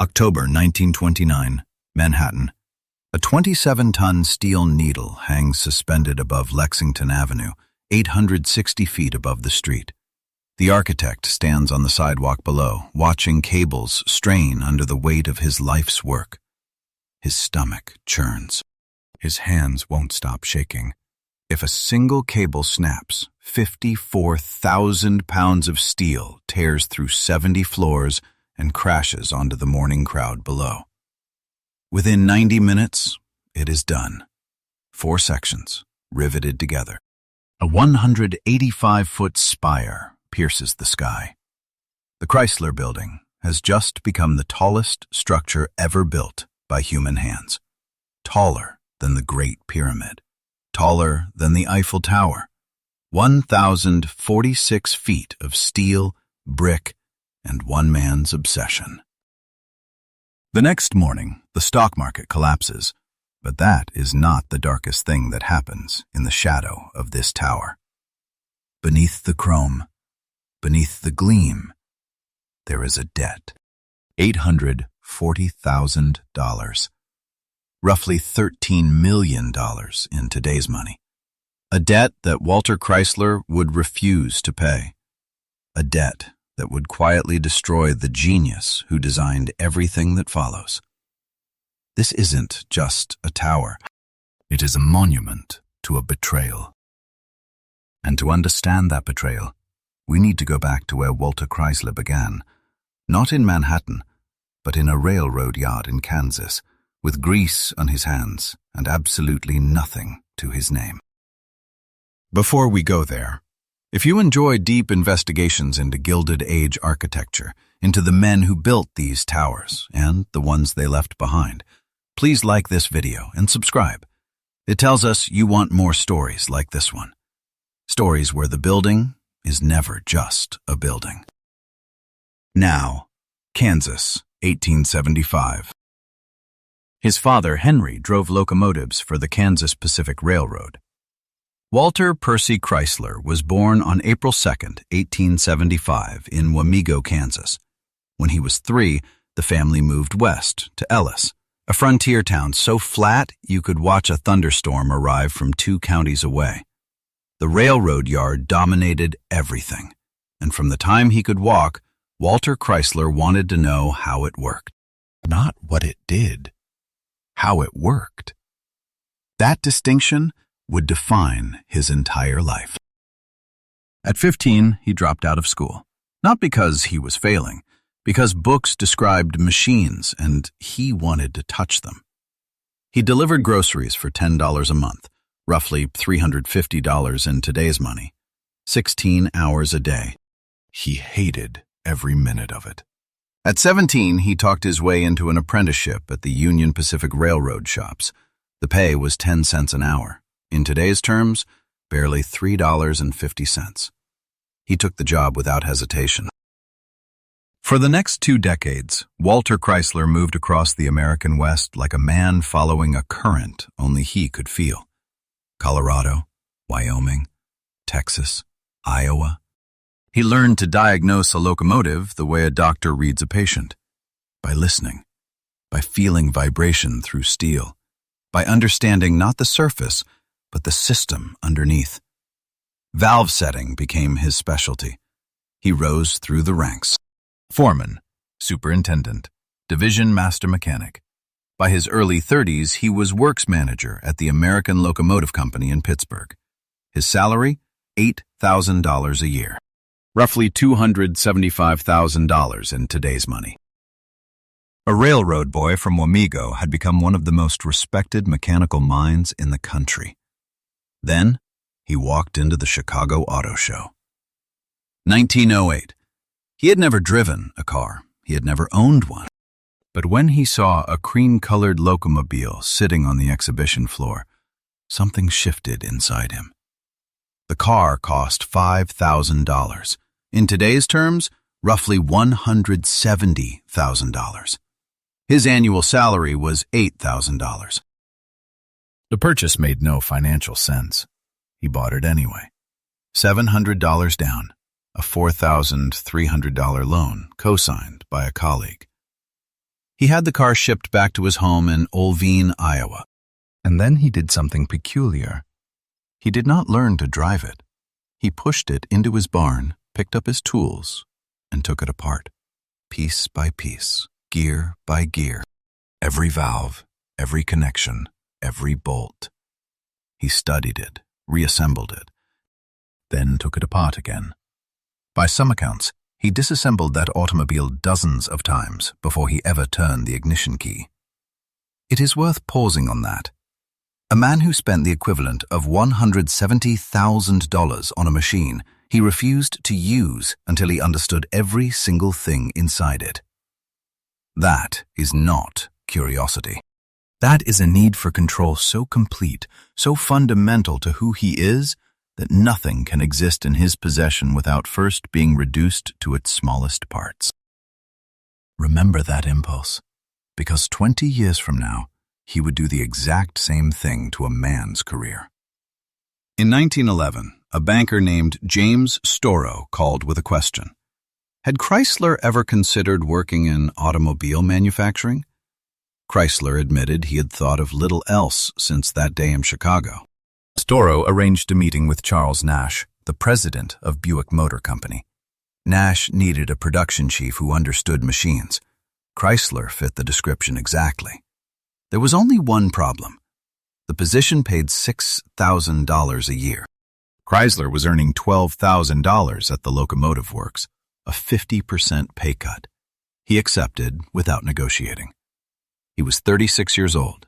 October 1929, Manhattan. A 27-ton steel needle hangs suspended above Lexington Avenue, 860 feet above the street. The architect stands on the sidewalk below, watching cables strain under the weight of his life's work. His stomach churns. His hands won't stop shaking. If a single cable snaps, 54,000 pounds of steel tears through 70 floors and crashes onto the mourning crowd below. Within 90 minutes, it is done. 4 sections, riveted together. A 185-foot spire pierces the sky. The Chrysler Building has just become the tallest structure ever built by human hands. Taller than the Great Pyramid. Taller than the Eiffel Tower. 1,046 feet of steel, brick, and one man's obsession. The next morning, the stock market collapses, but that is not the darkest thing that happens in the shadow of this tower. Beneath the chrome, beneath the gleam, there is a debt. $840,000. Roughly $13 million in today's money. A debt that Walter Chrysler would refuse to pay. A debt that would quietly destroy the genius who designed everything that follows. This isn't just a tower. It is a monument to a betrayal. And to understand that betrayal, we need to go back to where Walter Chrysler began, not in Manhattan, but in a railroad yard in Kansas, with grease on his hands and absolutely nothing to his name. Before we go there, if you enjoy deep investigations into Gilded Age architecture, into the men who built these towers and the ones they left behind, please like this video and subscribe. It tells us you want more stories like this one. Stories where the building is never just a building. Now, Kansas, 1875. His father, Henry, drove locomotives for the Kansas Pacific Railroad. Walter Percy Chrysler was born on April 2, 1875, in Wamego, Kansas. When he was 3, the family moved west to Ellis, a frontier town so flat you could watch a thunderstorm arrive from 2 counties away. The railroad yard dominated everything, and from the time he could walk, Walter Chrysler wanted to know how it worked. Not what it did, how it worked. That distinction would define his entire life. At 15, he dropped out of school, not because he was failing, because books described machines and he wanted to touch them. He delivered groceries for $10 a month, roughly $350 in today's money, 16 hours a day. He hated every minute of it. At 17, he talked his way into an apprenticeship at the Union Pacific Railroad shops. The pay was 10 cents an hour. In today's terms, barely $3.50. He took the job without hesitation. For the next 2 decades, Walter Chrysler moved across the American West like a man following a current only he could feel. Colorado, Wyoming, Texas, Iowa. He learned to diagnose a locomotive the way a doctor reads a patient, by listening, by feeling vibration through steel, by understanding not the surface, but the system underneath. Valve setting became his specialty. He rose through the ranks. Foreman, superintendent, division master mechanic. By his early 30s, he was works manager at the American Locomotive Company in Pittsburgh. His salary, $8,000 a year. Roughly $275,000 in today's money. A railroad boy from Wamego had become one of the most respected mechanical minds in the country. Then, he walked into the Chicago Auto Show. 1908. He had never driven a car. He had never owned one. But when he saw a cream-colored locomobile sitting on the exhibition floor, something shifted inside him. The car cost $5,000. In today's terms, roughly $170,000. His annual salary was $8,000. The purchase made no financial sense. He bought it anyway. $700 down, a $4,300 loan co-signed by a colleague. He had the car shipped back to his home in Olvine, Iowa. And then he did something peculiar. He did not learn to drive it. He pushed it into his barn, picked up his tools, and took it apart, piece by piece, gear by gear, every valve, every connection, every bolt. He studied it, reassembled it, then took it apart again. By some accounts, he disassembled that automobile dozens of times before he ever turned the ignition key. It is worth pausing on that. A man who spent the equivalent of $170,000 on a machine he refused to use until he understood every single thing inside it. That is not curiosity. That is a need for control so complete, so fundamental to who he is, that nothing can exist in his possession without first being reduced to its smallest parts. Remember that impulse, because 20 years from now, he would do the exact same thing to a man's career. In 1911, a banker named James Storrow called with a question. Had Chrysler ever considered working in automobile manufacturing? Chrysler admitted he had thought of little else since that day in Chicago. Storrow arranged a meeting with Charles Nash, the president of Buick Motor Company. Nash needed a production chief who understood machines. Chrysler fit the description exactly. There was only one problem. The position paid $6,000 a year. Chrysler was earning $12,000 at the locomotive works, a 50% pay cut. He accepted without negotiating. He was 36 years old.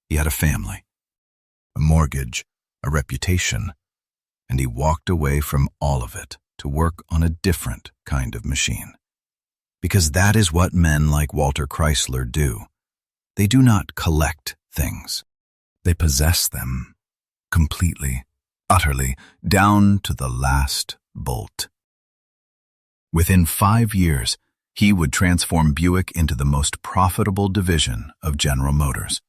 He had a family, a mortgage, a reputation, and he walked away from all of it to work on a different kind of machine. Because that is what men like Walter Chrysler do. They do not collect things. They possess them completely, utterly, down to the last bolt. Within 5 years, he would transform Buick into the most profitable division of General Motors.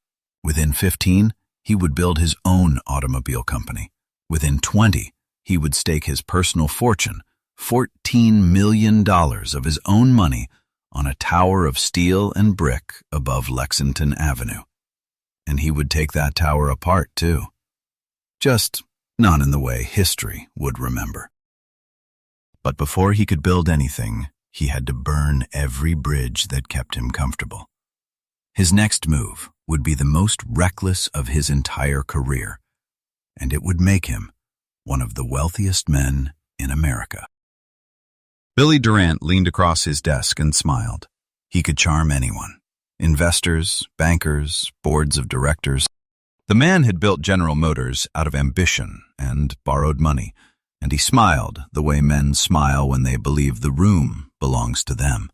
Within 15, he would build his own automobile company. Within 20, he would stake his personal fortune, $14 million of his own money, on a tower of steel and brick above Lexington Avenue. And he would take that tower apart, too. Just not in the way history would remember. But before he could build anything, he had to burn every bridge that kept him comfortable. His next move would be the most reckless of his entire career, and it would make him one of the wealthiest men in America. Billy Durant leaned across his desk and smiled. He could charm anyone. Investors, bankers, boards of directors. The man had built General Motors out of ambition and borrowed money, and he smiled the way men smile when they believe the room belongs to them.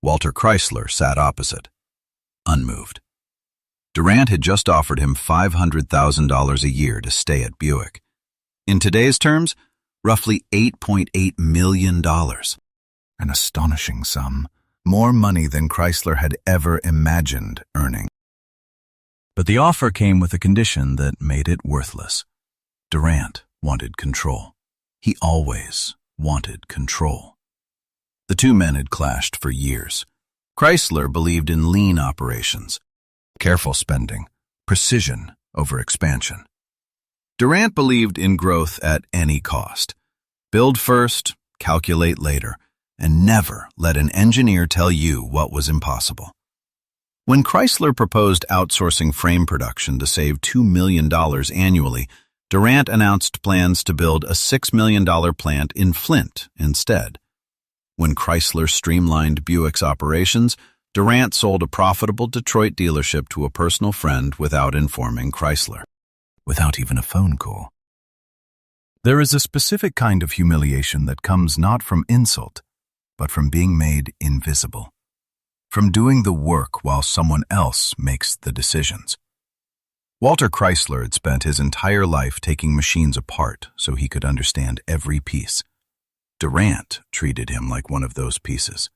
Walter Chrysler sat opposite, unmoved. Durant had just offered him $500,000 a year to stay at Buick. In today's terms, roughly $8.8 million. An astonishing sum, more money than Chrysler had ever imagined earning. But the offer came with a condition that made it worthless. Durant wanted control. He always wanted control. The two men had clashed for years. Chrysler believed in lean operations, careful spending, precision over expansion. Durant believed in growth at any cost. Build first, calculate later, and never let an engineer tell you what was impossible. When Chrysler proposed outsourcing frame production to save $2 million annually, Durant announced plans to build a $6 million plant in Flint instead. When Chrysler streamlined Buick's operations, Durant sold a profitable Detroit dealership to a personal friend without informing Chrysler, without even a phone call. There is a specific kind of humiliation that comes not from insult, but from being made invisible, from doing the work while someone else makes the decisions. Walter Chrysler had spent his entire life taking machines apart so he could understand every piece. Durant treated him like one of those pieces.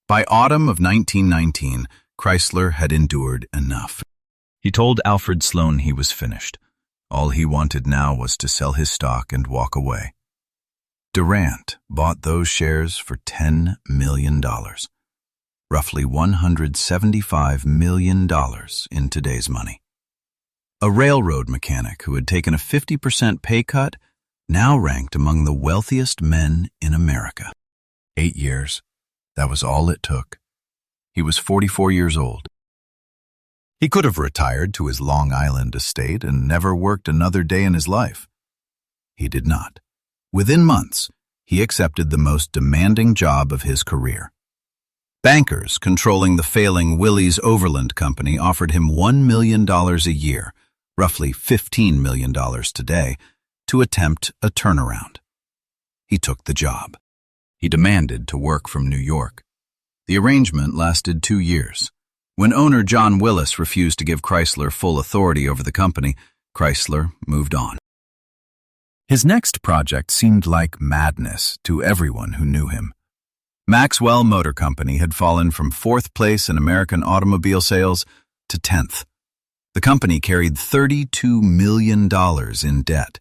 By autumn of 1919, Chrysler had endured enough. He told Alfred Sloan he was finished. All he wanted now was to sell his stock and walk away. Durant bought those shares for $10 million. roughly $175 million in today's money. A railroad mechanic who had taken a 50% pay cut now ranked among the wealthiest men in America. 8 years. That was all it took. He was 44 years old. He could have retired to his Long Island estate and never worked another day in his life. He did not. Within months, he accepted the most demanding job of his career. Bankers controlling the failing Willys Overland Company offered him $1 million a year, roughly $15 million today, to attempt a turnaround. He took the job. He demanded to work from New York. The arrangement lasted 2 years. When owner John Willis refused to give Chrysler full authority over the company, Chrysler moved on. His next project seemed like madness to everyone who knew him. Maxwell Motor Company had fallen from 4th place in American automobile sales to 10th. The company carried $32 million in debt.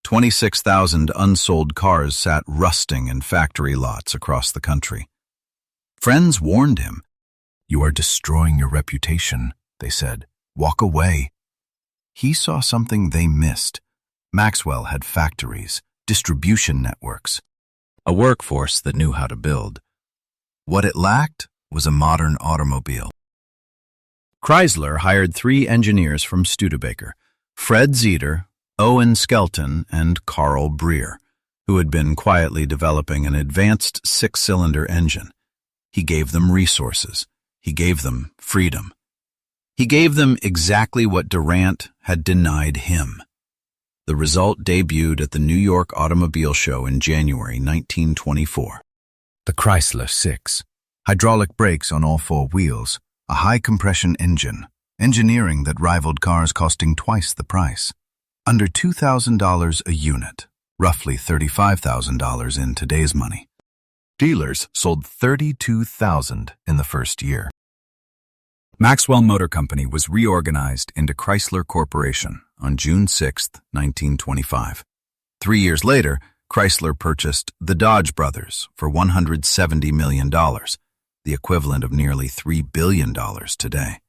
26,000 unsold cars sat rusting in factory lots across the country. Friends warned him. "You are destroying your reputation," they said. "Walk away." He saw something they missed. Maxwell had factories, distribution networks, a workforce that knew how to build. What it lacked was a modern automobile. Chrysler hired 3 engineers from Studebaker, Fred Zeter, Owen Skelton, and Carl Breer, who had been quietly developing an advanced 6-cylinder engine. He gave them resources. He gave them freedom. He gave them exactly what Durant had denied him. The result debuted at the New York Automobile Show in January 1924. The Chrysler 6. Hydraulic brakes on all 4 wheels, a high-compression engine, engineering that rivaled cars costing twice the price. Under $2,000 a unit, roughly $35,000 in today's money. Dealers sold 32,000 in the first year. Maxwell Motor Company was reorganized into Chrysler Corporation on June 6, 1925. 3 years later, Chrysler purchased the Dodge brothers for $170 million, the equivalent of nearly $3 billion today.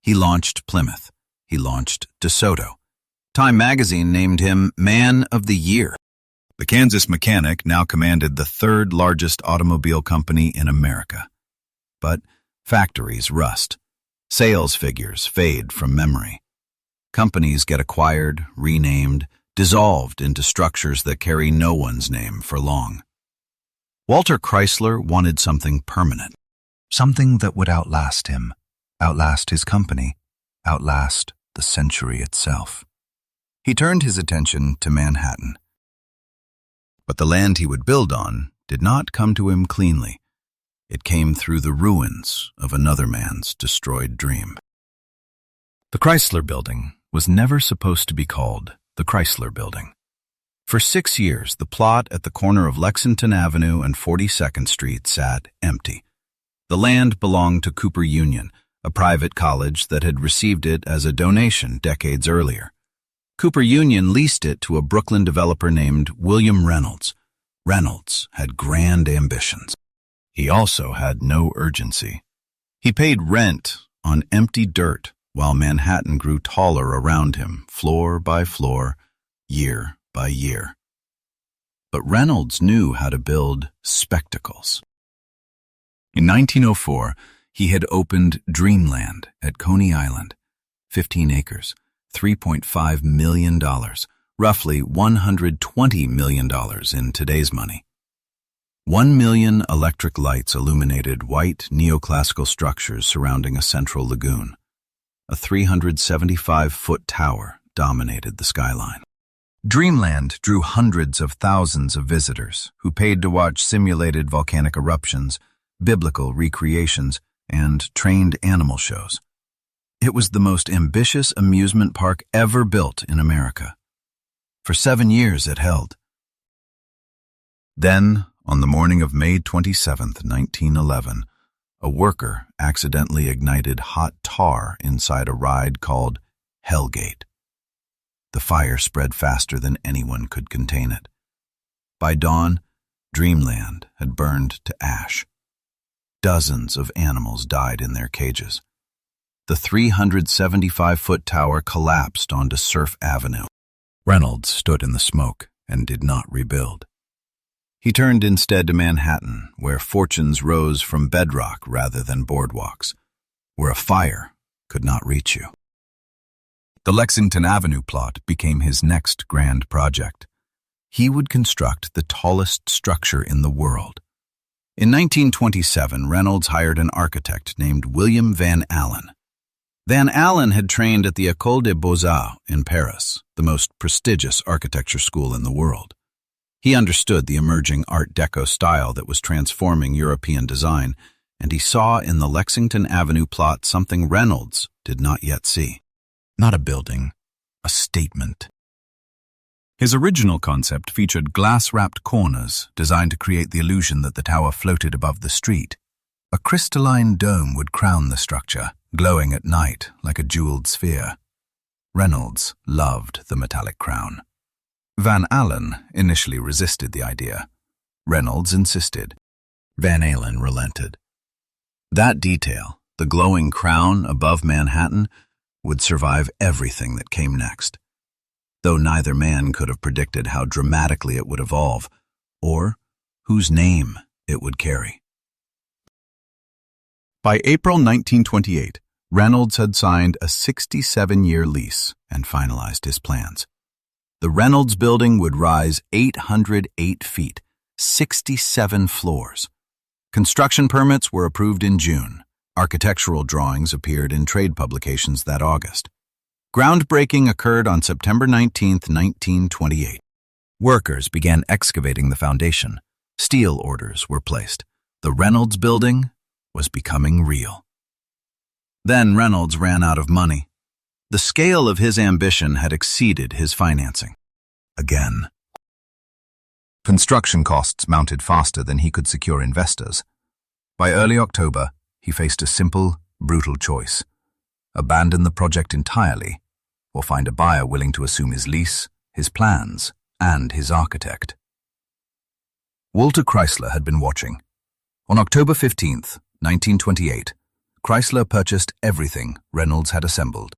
He launched Plymouth. He launched DeSoto. Time magazine named him Man of the Year. The Kansas mechanic now commanded the 3rd largest automobile company in America. But factories rust. Sales figures fade from memory. Companies get acquired, renamed, dissolved into structures that carry no one's name for long. Walter Chrysler wanted something permanent, something that would outlast him, outlast his company, outlast the century itself. He turned his attention to Manhattan. But the land he would build on did not come to him cleanly. It came through the ruins of another man's destroyed dream. The Chrysler Building was never supposed to be called the Chrysler Building. For 6 years, the plot at the corner of Lexington Avenue and 42nd Street sat empty. The land belonged to Cooper Union, a private college that had received it as a donation decades earlier. Cooper Union leased it to a Brooklyn developer named William Reynolds. Reynolds had grand ambitions. He also had no urgency. He paid rent on empty dirt while Manhattan grew taller around him, floor by floor, year by year. But Reynolds knew how to build spectacles. In 1904, he had opened Dreamland at Coney Island, 15 acres, $3.5 million, roughly $120 million in today's money. 1 million electric lights illuminated white neoclassical structures surrounding a central lagoon. A 375-foot tower dominated the skyline. Dreamland drew hundreds of thousands of visitors who paid to watch simulated volcanic eruptions, biblical recreations, and trained animal shows. It was the most ambitious amusement park ever built in America. For 7 years it held. Then, on the morning of May 27, 1911, a worker accidentally ignited hot tar inside a ride called Hellgate. The fire spread faster than anyone could contain it. By dawn, Dreamland had burned to ash. Dozens of animals died in their cages. The 375-foot tower collapsed onto Surf Avenue. Reynolds stood in the smoke and did not rebuild. He turned instead to Manhattan, where fortunes rose from bedrock rather than boardwalks, where a fire could not reach you. The Lexington Avenue plot became his next grand project. He would construct the tallest structure in the world. In 1927, Reynolds hired an architect named William Van Allen. Van Allen had trained at the École des Beaux-Arts in Paris, the most prestigious architecture school in the world. He understood the emerging Art Deco style that was transforming European design, and he saw in the Lexington Avenue plot something Reynolds did not yet see. Not a building, a statement. His original concept featured glass-wrapped corners designed to create the illusion that the tower floated above the street. A crystalline dome would crown the structure, glowing at night like a jeweled sphere. Reynolds loved the metallic crown. Van Allen initially resisted the idea. Reynolds insisted. Van Allen relented. That detail, the glowing crown above Manhattan, would survive everything that came next, though neither man could have predicted how dramatically it would evolve, or whose name it would carry. By April 1928, Reynolds had signed a 67-year lease and finalized his plans. The Reynolds Building would rise 808 feet, 67 floors. Construction permits were approved in June. Architectural drawings appeared in trade publications that August. Groundbreaking occurred on September 19, 1928. Workers began excavating the foundation. Steel orders were placed. The Reynolds Building was becoming real. Then Reynolds ran out of money. The scale of his ambition had exceeded his financing. Again. Construction costs mounted faster than he could secure investors. By early October, he faced a simple, brutal choice: abandon the project entirely, or find a buyer willing to assume his lease, his plans, and his architect. Walter Chrysler had been watching. On October 15, 1928, Chrysler purchased everything Reynolds had assembled.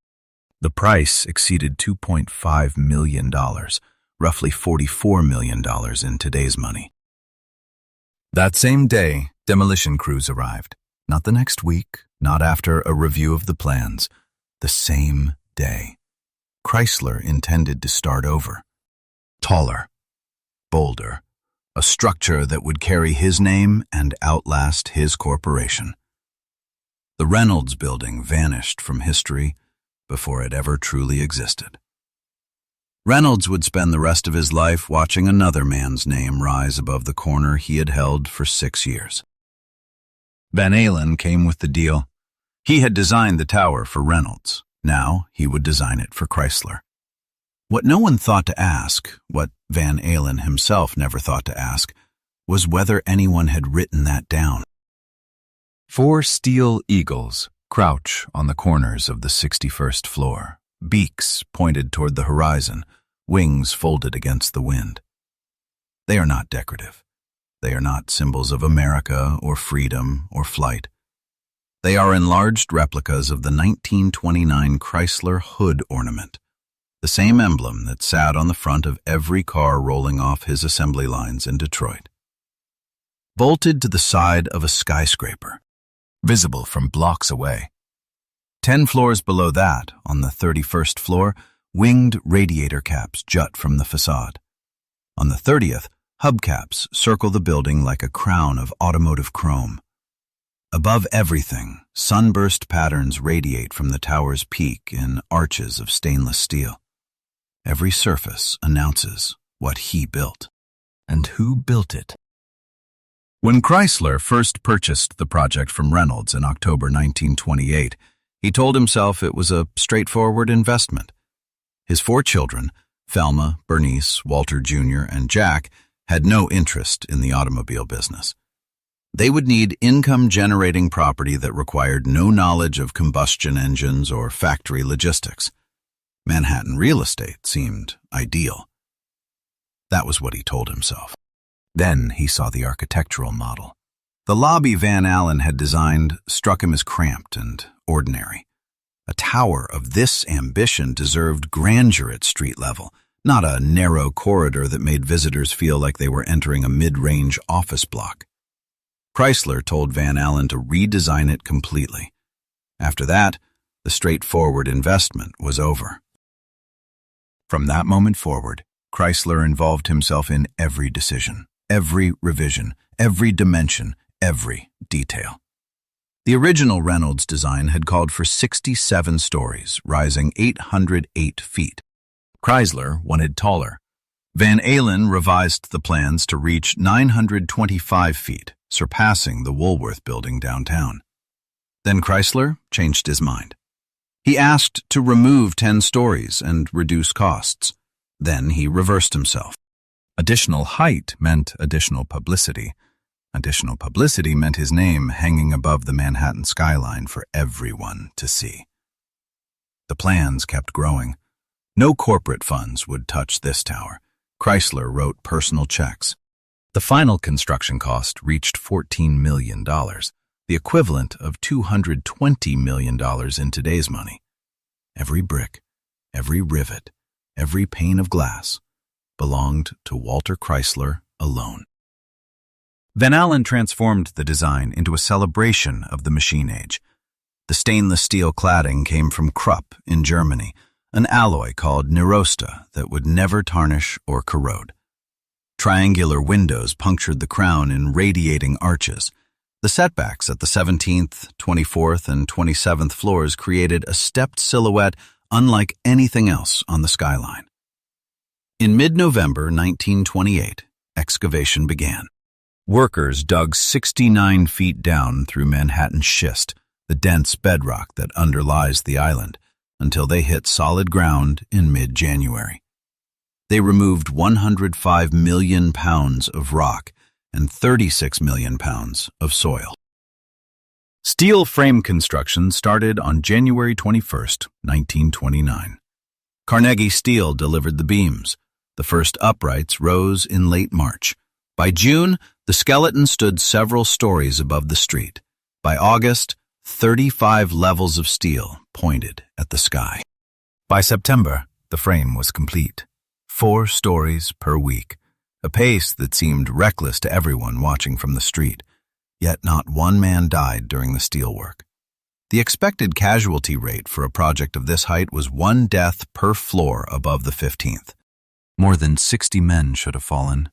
The price exceeded $2.5 million, roughly $44 million in today's money. That same day, demolition crews arrived. Not the next week, not after a review of the plans. The same day. Chrysler intended to start over. Taller, bolder, a structure that would carry his name and outlast his corporation. The Reynolds Building vanished from history before it ever truly existed. Reynolds would spend the rest of his life watching another man's name rise above the corner he had held for 6 years. Van Allen came with the deal. He had designed the tower for Reynolds. Now he would design it for Chrysler. What no one thought to ask, what Van Allen himself never thought to ask, was whether anyone had written that down. 4 steel eagles crouch on the corners of the 61st floor, beaks pointed toward the horizon, wings folded against the wind. They are not decorative. They are not symbols of America or freedom or flight. They are enlarged replicas of the 1929 Chrysler hood ornament, the same emblem that sat on the front of every car rolling off his assembly lines in Detroit. Bolted to the side of a skyscraper, visible from blocks away. 10 floors below that, on the 31st floor, winged radiator caps jut from the facade. On the 30th, hubcaps circle the building like a crown of automotive chrome. Above everything, sunburst patterns radiate from the tower's peak in arches of stainless steel. Every surface announces what he built. And who built it? When Chrysler first purchased the project from Reynolds in October 1928, he told himself it was a straightforward investment. His 4 children, Thelma, Bernice, Walter Jr., and Jack, had no interest in the automobile business. They would need income-generating property that required no knowledge of combustion engines or factory logistics. Manhattan real estate seemed ideal. That was what he told himself. Then he saw the architectural model. The lobby Van Allen had designed struck him as cramped and ordinary. A tower of this ambition deserved grandeur at street level, not a narrow corridor that made visitors feel like they were entering a mid-range office block. Chrysler told Van Allen to redesign it completely. After that, the straightforward investment was over. From that moment forward, Chrysler involved himself in every decision, every revision, every dimension, every detail. The original Reynolds design had called for 67 stories, rising 808 feet. Chrysler wanted taller. Van Allen revised the plans to reach 925 feet, surpassing the Woolworth Building downtown. Then Chrysler changed his mind. He asked to remove 10 stories and reduce costs. Then he reversed himself. Additional height meant additional publicity. Additional publicity meant his name hanging above the Manhattan skyline for everyone to see. The plans kept growing. No corporate funds would touch this tower. Chrysler wrote personal checks. The final construction cost reached $14 million, the equivalent of $220 million in today's money. Every brick, every rivet, every pane of glass belonged to Walter Chrysler alone. Van Allen transformed the design into a celebration of the machine age. The stainless steel cladding came from Krupp in Germany, an alloy called Nirosta that would never tarnish or corrode. Triangular windows punctured the crown in radiating arches. The setbacks at the 17th, 24th, and 27th floors created a stepped silhouette unlike anything else on the skyline. In mid-November 1928, excavation began. Workers dug 69 feet down through Manhattan schist, the dense bedrock that underlies the island, until they hit solid ground in mid-January. They removed 105 million pounds of rock and 36 million pounds of soil. Steel frame construction started on January 21, 1929. Carnegie Steel delivered the beams. The first uprights rose in late March. By June, the skeleton stood several stories above the street. By August, 35 levels of steel pointed at the sky. By September, the frame was complete. 4 stories per week, a pace that seemed reckless to everyone watching from the street. Yet not one man died during the steelwork. The expected casualty rate for a project of this height was 1 death per floor above the 15th. More than 60 men should have fallen.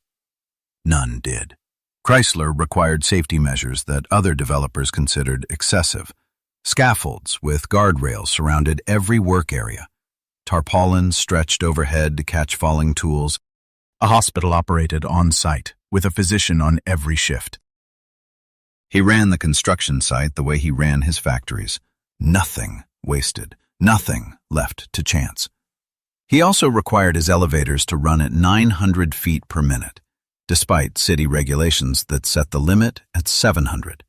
None did. Chrysler required safety measures that other developers considered excessive. Scaffolds with guardrails surrounded every work area. Tarpaulins stretched overhead to catch falling tools. A hospital operated on-site, with a physician on every shift. He ran the construction site the way he ran his factories. Nothing wasted, nothing left to chance. He also required his elevators to run at 900 feet per minute, despite city regulations that set the limit at 700.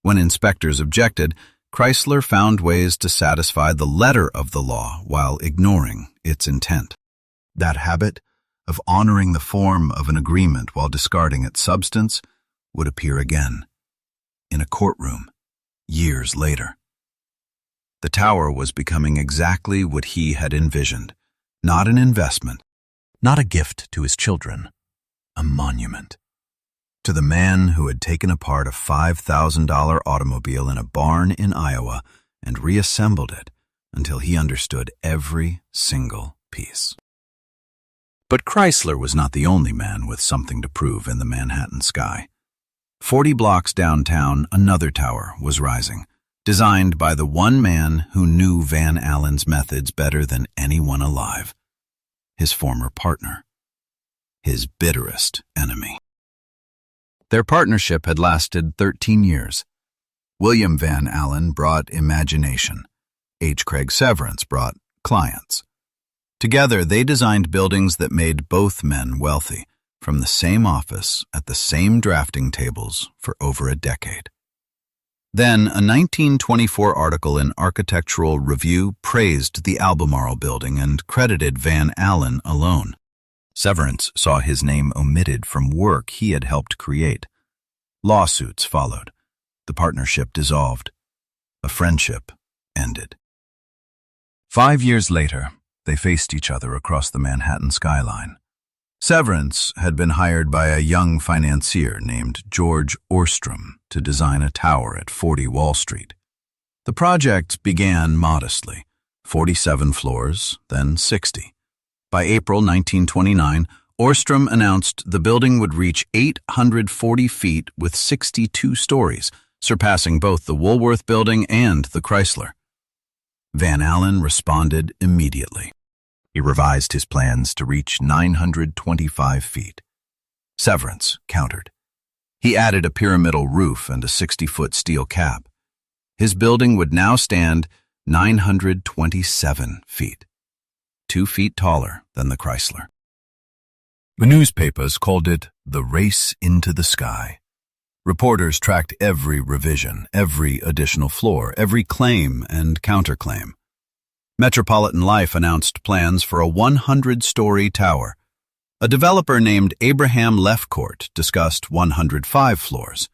When inspectors objected, Chrysler found ways to satisfy the letter of the law while ignoring its intent. That habit of honoring the form of an agreement while discarding its substance would appear again, in a courtroom, years later. The tower was becoming exactly what he had envisioned, not an investment, not a gift to his children, a monument. To the man who had taken apart a $5,000 automobile in a barn in Iowa and reassembled it until he understood every single piece. But Chrysler was not the only man with something to prove in the Manhattan sky. 40 blocks downtown, another tower was rising, designed by the one man who knew Van Allen's methods better than anyone alive, his former partner, his bitterest enemy. Their partnership had lasted 13 years. William Van Allen brought imagination. H. Craig Severance brought clients. Together, they designed buildings that made both men wealthy, from the same office at the same drafting tables for over a decade. Then, a 1924 article in Architectural Review praised the Albemarle building and credited Van Allen alone. Severance saw his name omitted from work he had helped create. Lawsuits followed. The partnership dissolved. A friendship ended. 5 years later, they faced each other across the Manhattan skyline. Severance had been hired by a young financier named George Orstrom to design a tower at 40 Wall Street. The project began modestly, 47 floors, then 60. By April 1929, Orstrom announced the building would reach 840 feet with 62 stories, surpassing both the Woolworth Building and the Chrysler. Van Allen responded immediately. He revised his plans to reach 925 feet. Severance countered. He added a pyramidal roof and a 60-foot steel cap. His building would now stand 927 feet, 2 feet taller than the Chrysler. The newspapers called it the race into the sky. Reporters tracked every revision, every additional floor, every claim and counterclaim. Metropolitan Life announced plans for a 100-story tower. A developer named Abraham Lefcourt discussed 105 floors.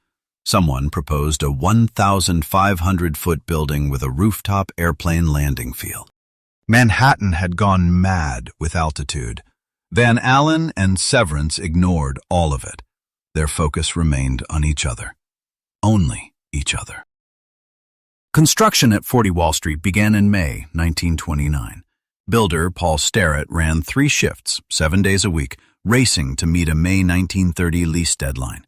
Someone proposed a 1,500-foot building with a rooftop airplane landing field. Manhattan had gone mad with altitude. Van Allen and Severance ignored all of it. Their focus remained on each other. Only each other. Construction at 40 Wall Street began in May 1929. Builder Paul Starrett ran 3 shifts, 7 days a week, racing to meet a May 1930 lease deadline.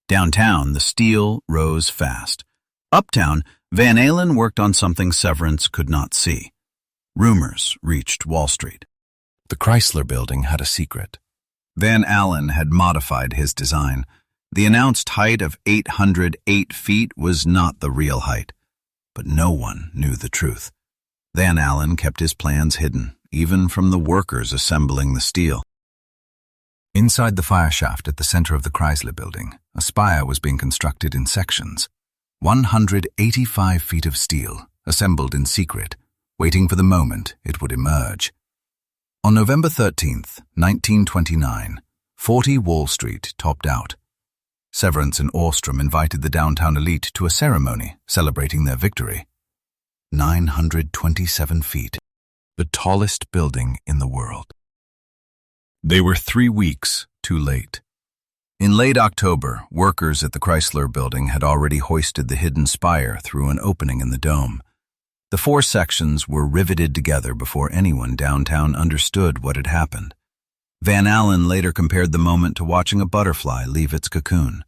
Downtown, the steel rose fast. Uptown, Van Allen worked on something Severance could not see. Rumors reached Wall Street. The Chrysler Building had a secret. Van Allen had modified his design. The announced height of 808 feet was not the real height. But no one knew the truth. Van Allen kept his plans hidden, even from the workers assembling the steel. Inside the fire shaft at the center of the Chrysler Building, a spire was being constructed in sections. 185 feet of steel, assembled in secret, waiting for the moment it would emerge. On November 13th, 1929, 40 Wall Street topped out. Severance and Orstrom invited the downtown elite to a ceremony celebrating their victory. 927 feet, the tallest building in the world. They were 3 weeks too late. In late October, workers at the Chrysler Building had already hoisted the hidden spire through an opening in the dome. The 4 sections were riveted together before anyone downtown understood what had happened. Van Allen later compared the moment to watching a butterfly leave its cocoon.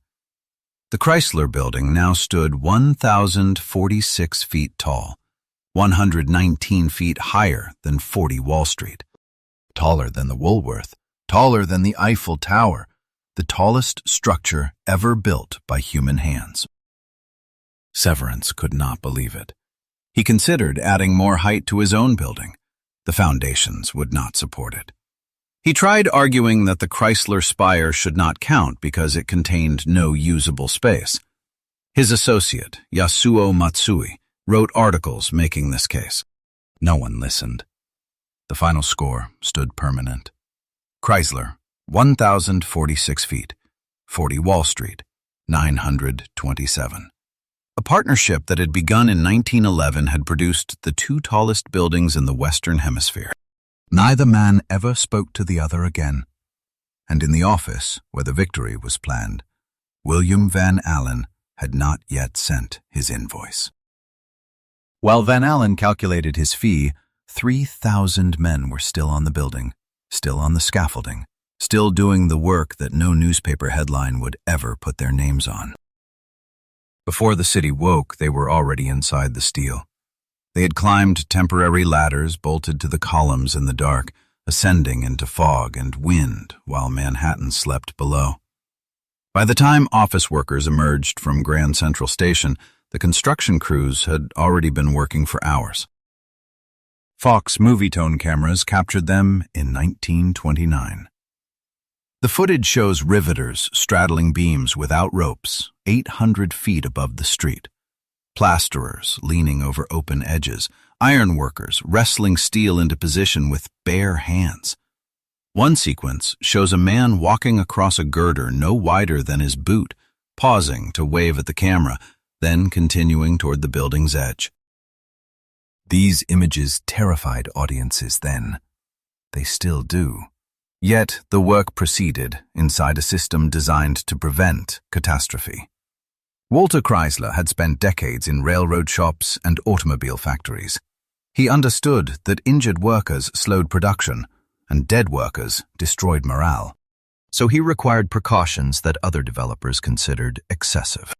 The Chrysler Building now stood 1,046 feet tall, 119 feet higher than 40 Wall Street. Taller than the Woolworth, taller than the Eiffel Tower, the tallest structure ever built by human hands. Severance could not believe it. He considered adding more height to his own building. The foundations would not support it. He tried arguing that the Chrysler spire should not count because it contained no usable space. His associate, Yasuo Matsui, wrote articles making this case. No one listened. The final score stood permanent. Chrysler, 1,046 feet. 40 Wall Street, 927. A partnership that had begun in 1911 had produced the 2 tallest buildings in the Western Hemisphere. Neither man ever spoke to the other again. And in the office where the victory was planned, William Van Allen had not yet sent his invoice. While Van Allen calculated his fee, 3,000 men were still on the building, still on the scaffolding, still doing the work that no newspaper headline would ever put their names on. Before the city woke, they were already inside the steel. They had climbed temporary ladders bolted to the columns in the dark, ascending into fog and wind while Manhattan slept below. By the time office workers emerged from Grand Central Station, the construction crews had already been working for hours. Fox Movietone cameras captured them in 1929. The footage shows riveters straddling beams without ropes, 800 feet above the street. Plasterers leaning over open edges, ironworkers wrestling steel into position with bare hands. One sequence shows a man walking across a girder no wider than his boot, pausing to wave at the camera, then continuing toward the building's edge. These images terrified audiences then. They still do. Yet the work proceeded inside a system designed to prevent catastrophe. Walter Chrysler had spent decades in railroad shops and automobile factories. He understood that injured workers slowed production and dead workers destroyed morale. So he required precautions that other developers considered excessive.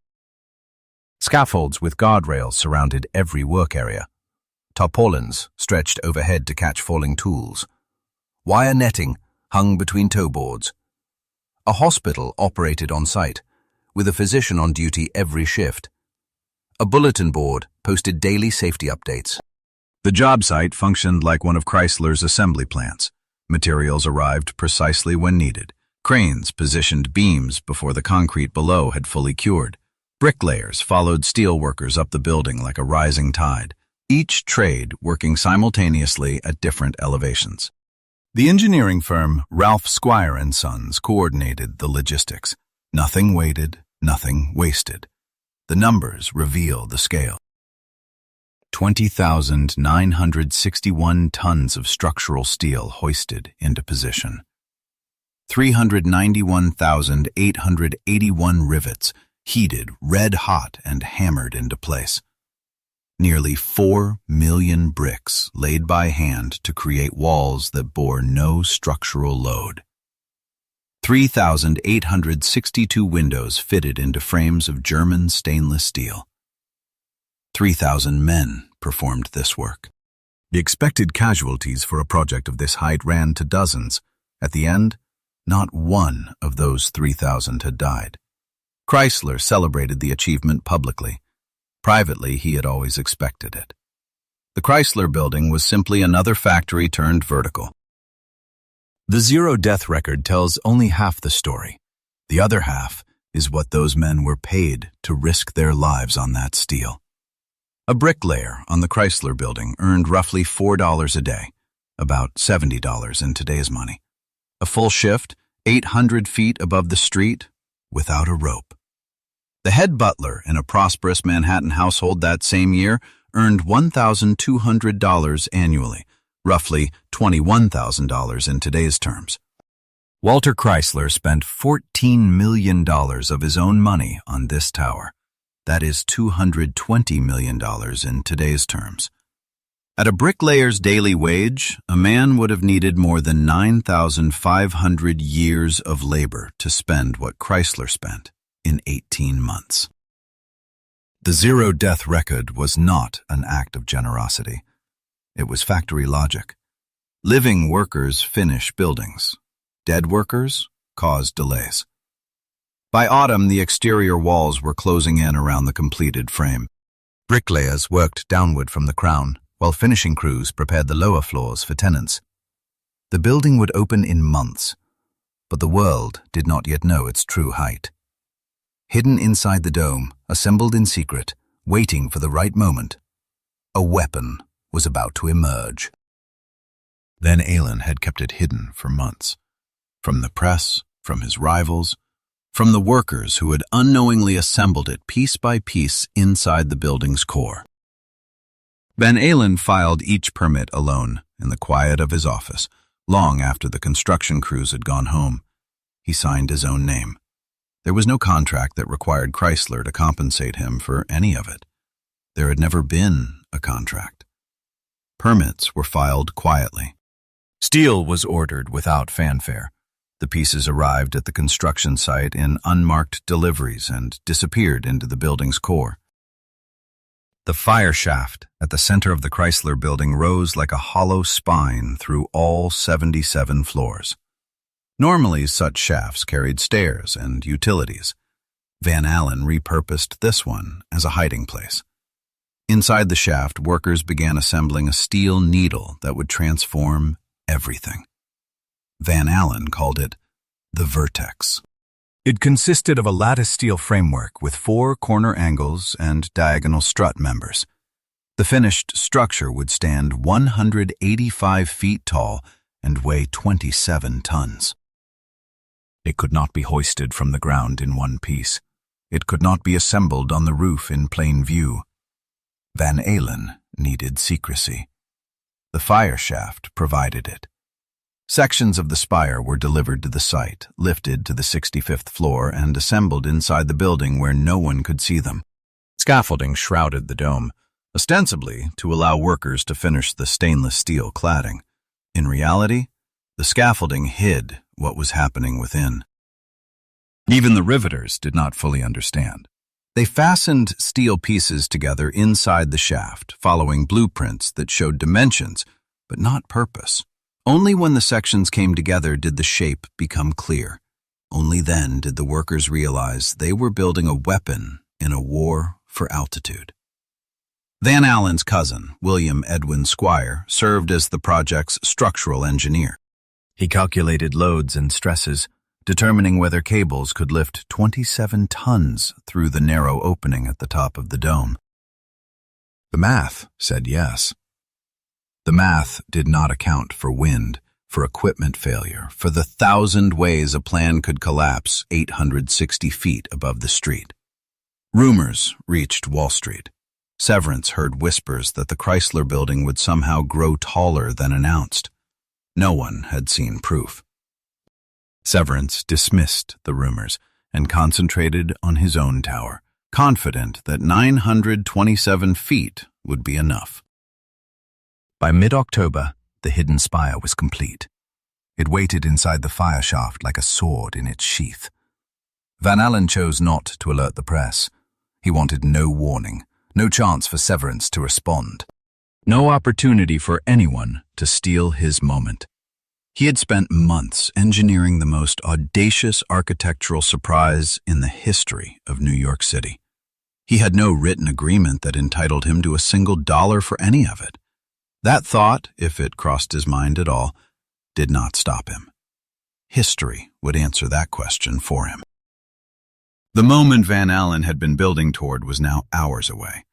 Scaffolds with guardrails surrounded every work area. Tarpaulins stretched overhead to catch falling tools. Wire netting hung between toe boards. A hospital operated on site, with a physician on duty every shift. A bulletin board posted daily safety updates. The job site functioned like one of Chrysler's assembly plants. Materials arrived precisely when needed. Cranes positioned beams before the concrete below had fully cured. Bricklayers followed steel workers up the building like a rising tide, each trade working simultaneously at different elevations. The engineering firm Ralph Squire & Sons coordinated the logistics. Nothing waited, nothing wasted. The numbers reveal the scale. 20,961 tons of structural steel hoisted into position. 391,881 rivets heated red-hot and hammered into place. Nearly 4 million bricks laid by hand to create walls that bore no structural load. 3,862 windows fitted into frames of German stainless steel. 3,000 men performed this work. The expected casualties for a project of this height ran to dozens. At the end, not one of those 3,000 had died. Chrysler celebrated the achievement publicly. Privately, he had always expected it. The Chrysler Building was simply another factory turned vertical. The zero-death record tells only half the story. The other half is what those men were paid to risk their lives on that steel. A bricklayer on the Chrysler Building earned roughly $4 a day, about $70 in today's money. A full shift, 800 feet above the street, without a rope. The head butler in a prosperous Manhattan household that same year earned $1,200 annually, roughly $21,000 in today's terms. Walter Chrysler spent $14 million of his own money on this tower. That is $220 million in today's terms. At a bricklayer's daily wage, a man would have needed more than 9,500 years of labor to spend what Chrysler spent in 18 months. The zero-death record was not an act of generosity. It was factory logic. Living workers finish buildings. Dead workers cause delays. By autumn, the exterior walls were closing in around the completed frame. Bricklayers worked downward from the crown, while finishing crews prepared the lower floors for tenants. The building would open in months, but the world did not yet know its true height. Hidden inside the dome, assembled in secret, waiting for the right moment, a weapon was about to emerge. Van Allen had kept it hidden for months. From the press, from his rivals, from the workers who had unknowingly assembled it piece by piece inside the building's core. Van Allen filed each permit alone in the quiet of his office, long after the construction crews had gone home. He signed his own name. There was no contract that required Chrysler to compensate him for any of it. There had never been a contract. Permits were filed quietly. Steel was ordered without fanfare. The pieces arrived at the construction site in unmarked deliveries and disappeared into the building's core. The fire shaft at the center of the Chrysler Building rose like a hollow spine through all 77 floors. Normally, such shafts carried stairs and utilities. Van Allen repurposed this one as a hiding place. Inside the shaft, workers began assembling a steel needle that would transform everything. Van Allen called it the Vertex. It consisted of a lattice steel framework with 4 corner angles and diagonal strut members. The finished structure would stand 185 feet tall and weigh 27 tons. It could not be hoisted from the ground in one piece. It could not be assembled on the roof in plain view. Van Allen needed secrecy. The fire shaft provided it. Sections of the spire were delivered to the site, lifted to the 65th floor, and assembled inside the building where no one could see them. Scaffolding shrouded the dome, ostensibly to allow workers to finish the stainless steel cladding. In reality, the scaffolding hid what was happening within. Even the riveters did not fully understand. They fastened steel pieces together inside the shaft, following blueprints that showed dimensions, but not purpose. Only when the sections came together did the shape become clear. Only then did the workers realize they were building a weapon in a war for altitude. Van Allen's cousin, William Edwin Squire, served as the project's structural engineer. He calculated loads and stresses, determining whether cables could lift 27 tons through the narrow opening at the top of the dome. The math said yes. The math did not account for wind, for equipment failure, for the 1,000 ways a plan could collapse 860 feet above the street. Rumors reached Wall Street. Severance heard whispers that the Chrysler Building would somehow grow taller than announced. No one had seen proof. Severance dismissed the rumors and concentrated on his own tower, confident that 927 feet would be enough. By mid-October, the hidden spire was complete. It waited inside the fire shaft like a sword in its sheath. Van Allen chose not to alert the press. He wanted no warning, no chance for Severance to respond, no opportunity for anyone to steal his moment. He had spent months engineering the most audacious architectural surprise in the history of New York City. He had no written agreement that entitled him to a single dollar for any of it. That thought, if it crossed his mind at all, did not stop him. History would answer that question for him. The moment Van Allen had been building toward was now hours away,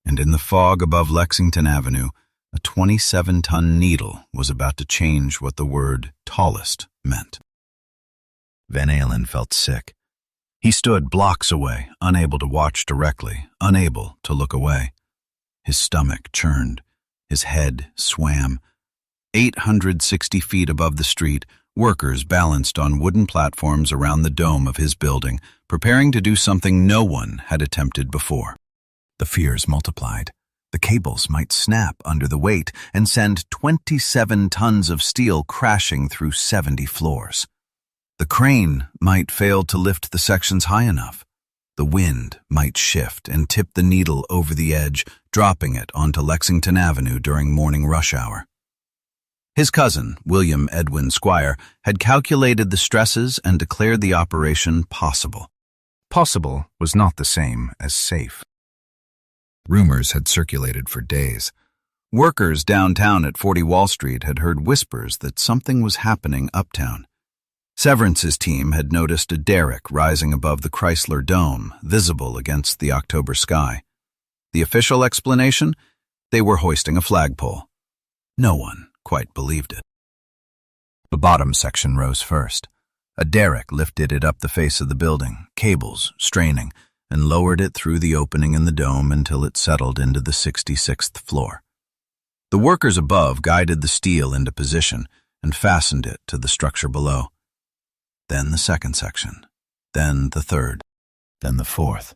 and in the fog above Lexington Avenue, a 27-ton needle was about to change what the word tallest meant. Van Allen felt sick. He stood blocks away, unable to watch directly, unable to look away. His stomach churned. His head swam. 860 feet above the street, workers balanced on wooden platforms around the dome of his building, preparing to do something no one had attempted before. The fears multiplied. The cables might snap under the weight and send 27 tons of steel crashing through 70 floors. The crane might fail to lift the sections high enough. The wind might shift and tip the needle over the edge, dropping it onto Lexington Avenue during morning rush hour. His cousin, William Edwin Squire, had calculated the stresses and declared the operation possible. Possible was not the same as safe. Rumors had circulated for days. Workers downtown at 40 Wall Street had heard whispers that something was happening uptown. Severance's team had noticed a derrick rising above the Chrysler Dome, visible against the October sky. The official explanation? They were hoisting a flagpole. No one quite believed it. The bottom section rose first. A derrick lifted it up the face of the building, cables straining, and lowered it through the opening in the dome until it settled into the 66th floor. The workers above guided the steel into position and fastened it to the structure below. Then the second section, then the third, then the fourth.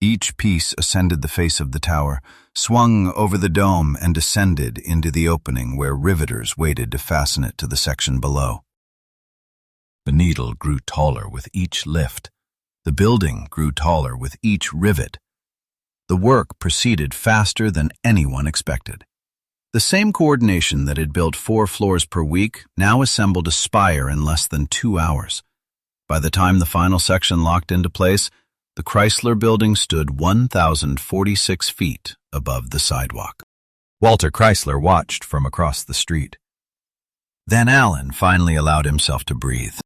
Each piece ascended the face of the tower, swung over the dome, and descended into the opening where riveters waited to fasten it to the section below. The needle grew taller with each lift. The building grew taller with each rivet. The work proceeded faster than anyone expected. The same coordination that had built 4 floors per week now assembled a spire in less than 2 hours. By the time the final section locked into place, the Chrysler Building stood 1,046 feet above the sidewalk. Walter Chrysler watched from across the street. Van Allen finally allowed himself to breathe.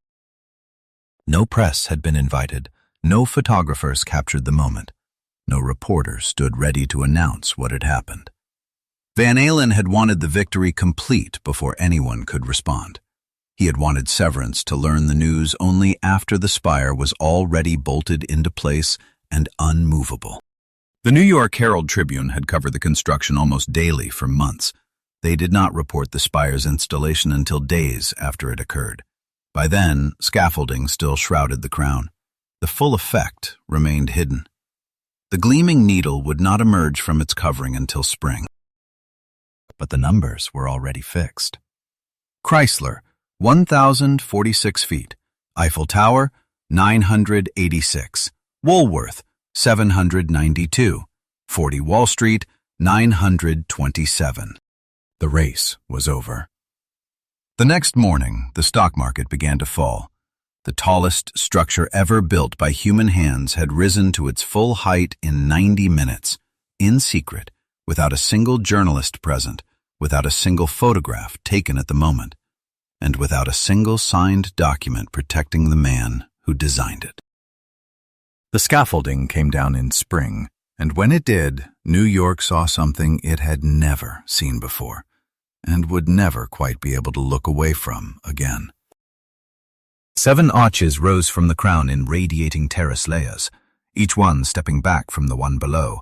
No press had been invited. No photographers captured the moment. No reporters stood ready to announce what had happened. Van Allen had wanted the victory complete before anyone could respond. He had wanted Severance to learn the news only after the spire was already bolted into place and unmovable. The New York Herald-Tribune had covered the construction almost daily for months. They did not report the spire's installation until days after it occurred. By then, scaffolding still shrouded the crown. The full effect remained hidden. The gleaming needle would not emerge from its covering until spring. But the numbers were already fixed. Chrysler, 1,046 feet. Eiffel Tower, 986. Woolworth, 792. 40 Wall Street, 927. The race was over. The next morning, the stock market began to fall. The tallest structure ever built by human hands had risen to its full height in 90 minutes, in secret, without a single journalist present, without a single photograph taken at the moment, and without a single signed document protecting the man who designed it. The scaffolding came down in spring, and when it did, New York saw something it had never seen before, and would never quite be able to look away from again. 7 arches rose from the crown in radiating terrace layers, each one stepping back from the one below,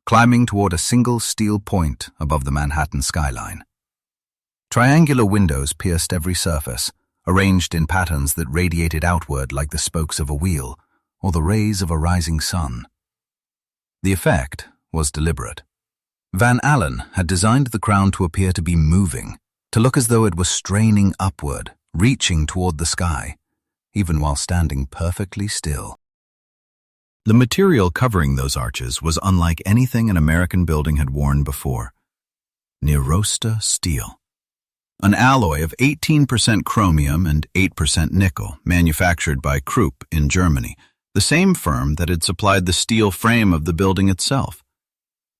climbing toward a single steel point above the Manhattan skyline. Triangular windows pierced every surface, arranged in patterns that radiated outward like the spokes of a wheel or the rays of a rising sun. The effect was deliberate. Van Allen had designed the crown to appear to be moving, to look as though it was straining upward, reaching toward the sky, even while standing perfectly still. The material covering those arches was unlike anything an American building had worn before. Nirosta steel. An alloy of 18% chromium and 8% nickel, manufactured by Krupp in Germany, the same firm that had supplied the steel frame of the building itself.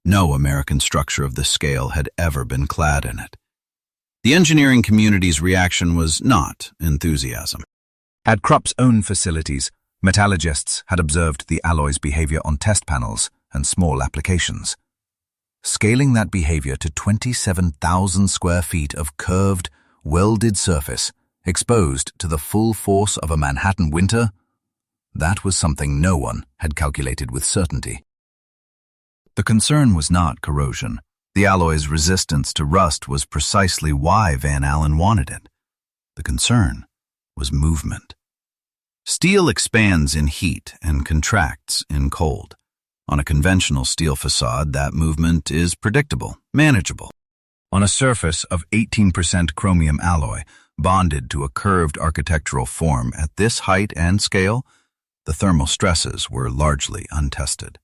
No American structure of this scale had ever been clad in it. The engineering community's reaction was not enthusiasm. At Krupp's own facilities, metallurgists had observed the alloy's behavior on test panels and small applications. Scaling that behavior to 27,000 square feet of curved, welded surface, exposed to the full force of a Manhattan winter, that was something no one had calculated with certainty. The concern was not corrosion. The alloy's resistance to rust was precisely why Van Allen wanted it. The concern was movement. Steel expands in heat and contracts in cold. On a conventional steel facade, that movement is predictable, manageable. On a surface of 18% chromium alloy, bonded to a curved architectural form at this height and scale, the thermal stresses were largely untested.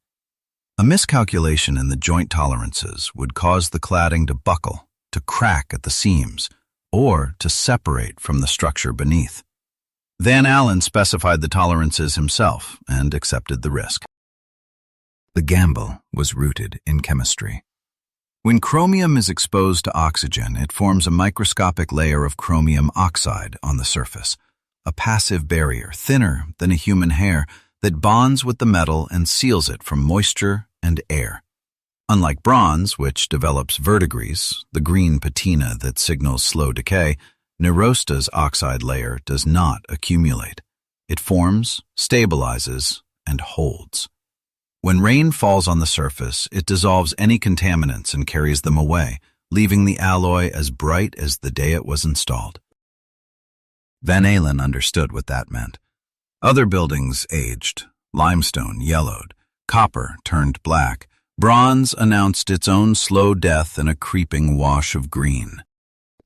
A miscalculation in the joint tolerances would cause the cladding to buckle, to crack at the seams, or to separate from the structure beneath. Van Allen specified the tolerances himself and accepted the risk. The gamble was rooted in chemistry. When chromium is exposed to oxygen, it forms a microscopic layer of chromium oxide on the surface, a passive barrier, thinner than a human hair, that bonds with the metal and seals it from moisture and air. Unlike bronze, which develops verdigris, the green patina that signals slow decay, Nirosta's oxide layer does not accumulate. It forms, stabilizes, and holds. When rain falls on the surface, it dissolves any contaminants and carries them away, leaving the alloy as bright as the day it was installed. Van Allen understood what that meant. Other buildings aged, limestone yellowed, copper turned black, bronze announced its own slow death in a creeping wash of green.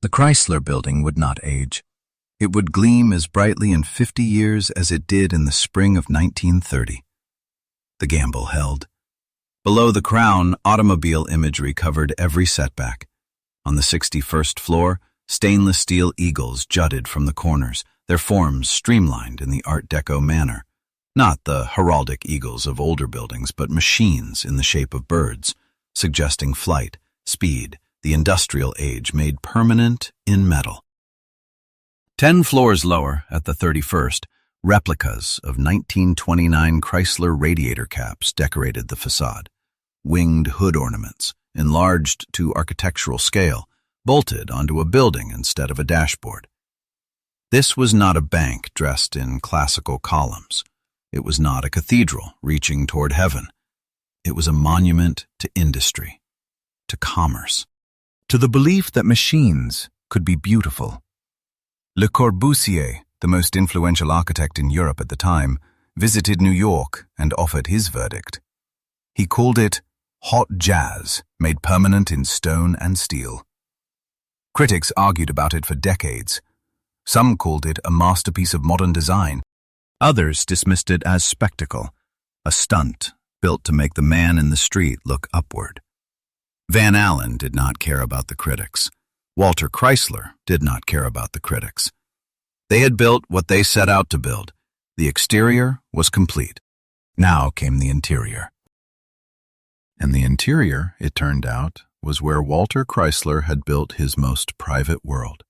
The Chrysler Building would not age. It would gleam as brightly in 50 years as it did in the spring of 1930. The gamble held. Below the crown, automobile imagery covered every setback. On the 61st floor, stainless steel eagles jutted from the corners, their forms streamlined in the Art Deco manner. Not the heraldic eagles of older buildings, but machines in the shape of birds, suggesting flight, speed, the industrial age made permanent in metal. 10 floors lower, at the 31st, replicas of 1929 Chrysler radiator caps decorated the facade. Winged hood ornaments, enlarged to architectural scale, bolted onto a building instead of a dashboard. This was not a bank dressed in classical columns. It was not a cathedral reaching toward heaven. It was a monument to industry, to commerce, to the belief that machines could be beautiful. Le Corbusier, the most influential architect in Europe at the time, visited New York and offered his verdict. He called it hot jazz, made permanent in stone and steel. Critics argued about it for decades. Some called it a masterpiece of modern design. Others dismissed it as spectacle, a stunt built to make the man in the street look upward. Van Allen did not care about the critics. Walter Chrysler did not care about the critics. They had built what they set out to build. The exterior was complete. Now came the interior. And the interior, it turned out, was where Walter Chrysler had built his most private world.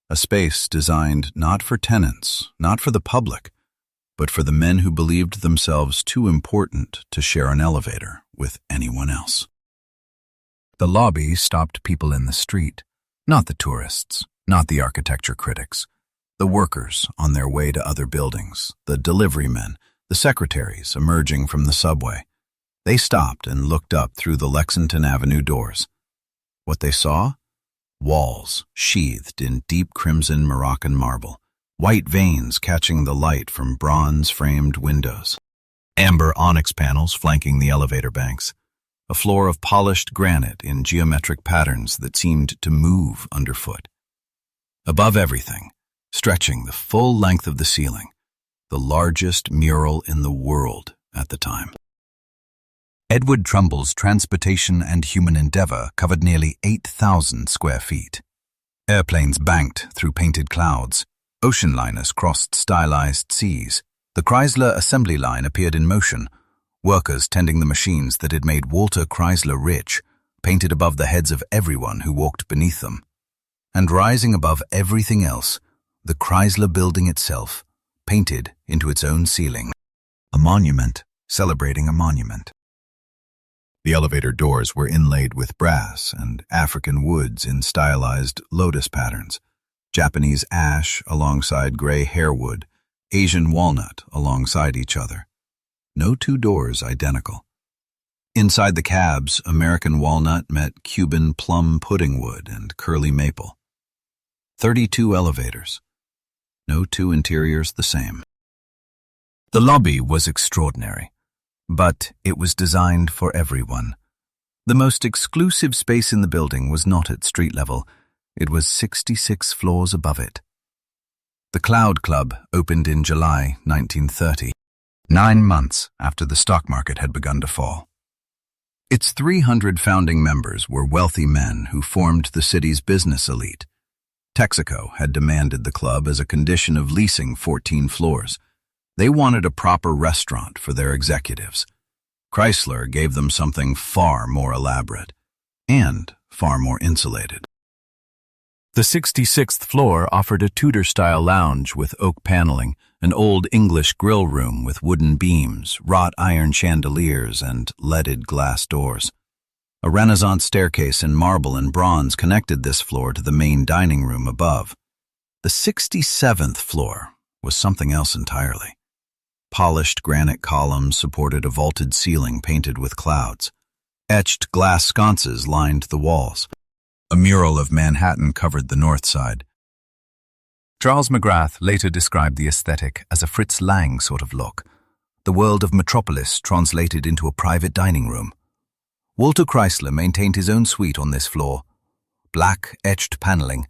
A space designed not for tenants, not for the public, but for the men who believed themselves too important to share an elevator with anyone else. The lobby stopped people in the street, not the tourists, not the architecture critics, the workers on their way to other buildings, the delivery men, the secretaries emerging from the subway. They stopped and looked up through the Lexington Avenue doors. What they saw? Walls sheathed in deep crimson Moroccan marble, white veins catching the light from bronze-framed windows, amber onyx panels flanking the elevator banks, a floor of polished granite in geometric patterns that seemed to move underfoot. Above everything, stretching the full length of the ceiling, the largest mural in the world at the time. Edward Trumbull's Transportation and Human Endeavor covered nearly 8,000 square feet. Airplanes banked through painted clouds. Ocean liners crossed stylized seas. The Chrysler assembly line appeared in motion. Workers tending the machines that had made Walter Chrysler rich, painted above the heads of everyone who walked beneath them. And rising above everything else, the Chrysler Building itself, painted into its own ceiling. A monument celebrating a monument. The elevator doors were inlaid with brass and African woods in stylized lotus patterns, Japanese ash alongside gray hairwood, Asian walnut alongside each other. No two doors identical. Inside the cabs, American walnut met Cuban plum pudding wood and curly maple. 32 elevators. No two interiors the same. The lobby was extraordinary, but it was designed for everyone. The most exclusive space in the building was not at street level. It was 66 floors above it. The Cloud Club opened in July 1930, 9 months after the stock market had begun to fall. Its 300 founding members were wealthy men who formed the city's business elite. Texaco had demanded the club as a condition of leasing 14 floors. They wanted a proper restaurant for their executives. Chrysler gave them something far more elaborate and far more insulated. The 66th floor offered a Tudor-style lounge with oak paneling, an old English grill room with wooden beams, wrought iron chandeliers, and leaded glass doors. A Renaissance staircase in marble and bronze connected this floor to the main dining room above. The 67th floor was something else entirely. Polished granite columns supported a vaulted ceiling painted with clouds. Etched glass sconces lined the walls. A mural of Manhattan covered the north side. Charles McGrath later described the aesthetic as a Fritz Lang sort of look, the world of Metropolis translated into a private dining room. Walter Chrysler maintained his own suite on this floor. Black etched paneling,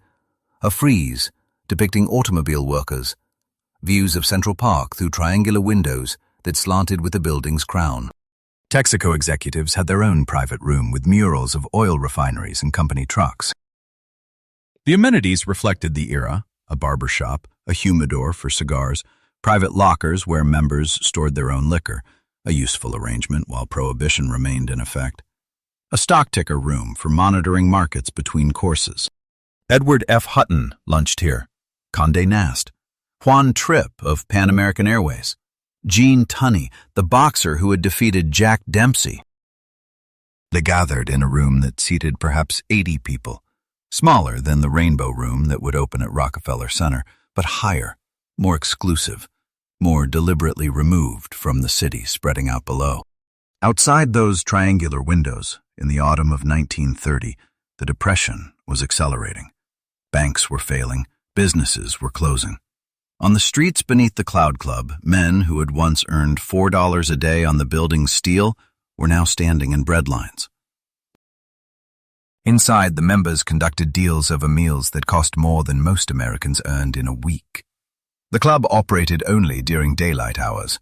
a frieze depicting automobile workers, views of Central Park through triangular windows that slanted with the building's crown. Texaco executives had their own private room with murals of oil refineries and company trucks. The amenities reflected the era: a barber shop, a humidor for cigars, private lockers where members stored their own liquor, a useful arrangement while Prohibition remained in effect. A stock ticker room for monitoring markets between courses. Edward F. Hutton lunched here. Condé Nast. Juan Trippe of Pan American Airways. Gene Tunney, the boxer who had defeated Jack Dempsey. They gathered in a room that seated perhaps 80 people, smaller than the Rainbow Room that would open at Rockefeller Center, but higher, more exclusive, more deliberately removed from the city spreading out below. Outside those triangular windows, in the autumn of 1930, the Depression was accelerating. Banks were failing, businesses were closing. On the streets beneath the Cloud Club, men who had once earned $4 a day on the building's steel were now standing in bread lines. Inside, the members conducted deals over meals that cost more than most Americans earned in a week. The club operated only during daylight hours.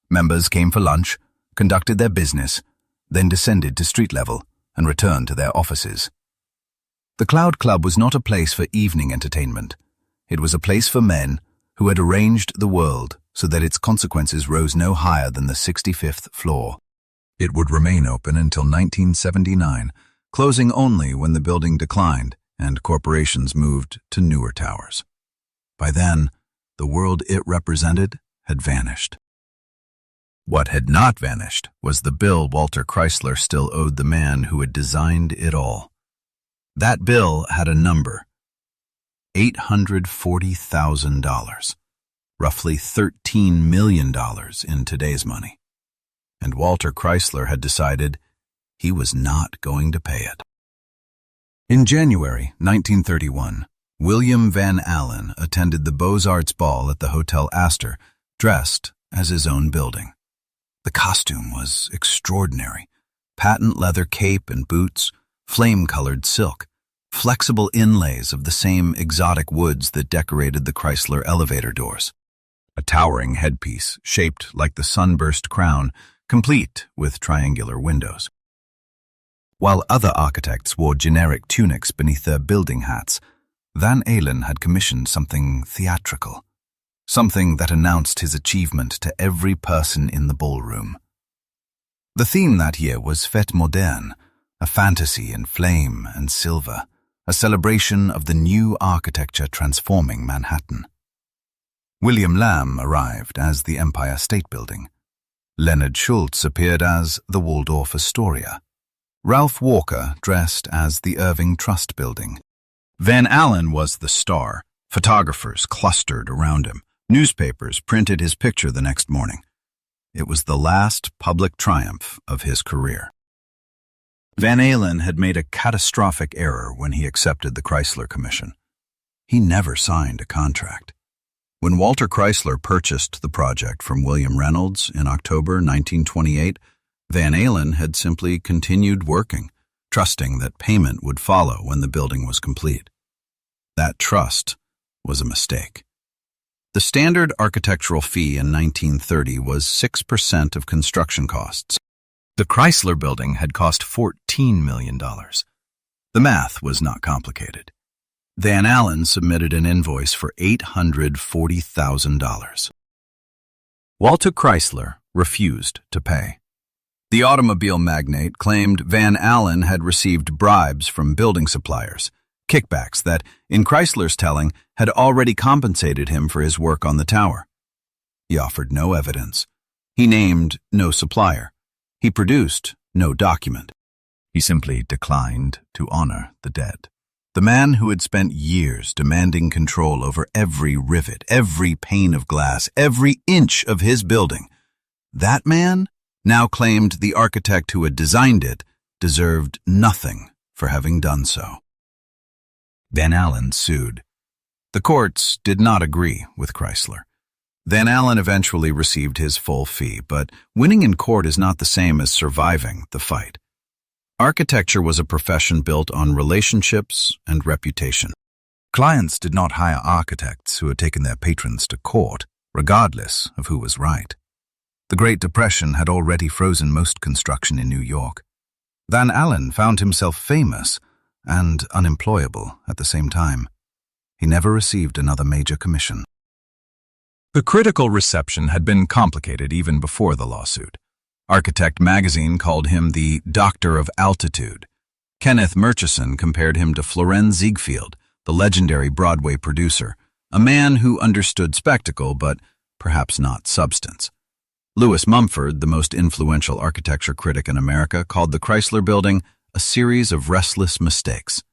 Members came for lunch, conducted their business, then descended to street level and returned to their offices. The Cloud Club was not a place for evening entertainment. It was a place for men who had arranged the world so that its consequences rose no higher than the 65th floor. It would remain open until 1979, closing only when the building declined and corporations moved to newer towers. By then, the world it represented had vanished. What had not vanished was the bill Walter Chrysler still owed the man who had designed it all. That bill had a number: $840,000, roughly $13 million in today's money. And Walter Chrysler had decided he was not going to pay it. In January 1931, William Van Allen attended the Beaux-Arts ball at the Hotel Astor, dressed as his own building. The costume was extraordinary: patent leather cape and boots, flame-colored silk, flexible inlays of the same exotic woods that decorated the Chrysler elevator doors, a towering headpiece shaped like the sunburst crown, complete with triangular windows. While other architects wore generic tunics beneath their building hats, Van Allen had commissioned something theatrical, something that announced his achievement to every person in the ballroom. The theme that year was Fête Moderne, a fantasy in flame and silver, a celebration of the new architecture transforming Manhattan. William Lamb arrived as the Empire State Building. Leonard Schultz appeared as the Waldorf Astoria. Ralph Walker dressed as the Irving Trust Building. Van Allen was the star. Photographers clustered around him. Newspapers printed his picture the next morning. It was the last public triumph of his career. Van Allen had made a catastrophic error when he accepted the Chrysler Commission. He never signed a contract. When Walter Chrysler purchased the project from William Reynolds in October 1928, Van Allen had simply continued working, trusting that payment would follow when the building was complete. That trust was a mistake. The standard architectural fee in 1930 was 6% of construction costs. The Chrysler Building had cost $14 million. The math was not complicated. Van Allen submitted an invoice for $840,000. Walter Chrysler refused to pay. The automobile magnate claimed Van Allen had received bribes from building suppliers, kickbacks that, in Chrysler's telling, had already compensated him for his work on the tower. He offered no evidence. He named no supplier. He produced no document. He simply declined to honor the debt. The man who had spent years demanding control over every rivet, every pane of glass, every inch of his building, that man now claimed the architect who had designed it deserved nothing for having done so. Van Allen sued. The courts did not agree with Chrysler. Van Allen eventually received his full fee, but winning in court is not the same as surviving the fight. Architecture was a profession built on relationships and reputation. Clients did not hire architects who had taken their patrons to court, regardless of who was right. The Great Depression had already frozen most construction in New York. Van Allen found himself famous and unemployable at the same time. He never received another major commission. The critical reception had been complicated even before the lawsuit. Architect magazine called him the Doctor of Altitude. Kenneth Murchison compared him to Florenz Ziegfeld, the legendary Broadway producer, a man who understood spectacle but perhaps not substance. Louis Mumford, the most influential architecture critic in America, called the Chrysler Building a series of restless mistakes.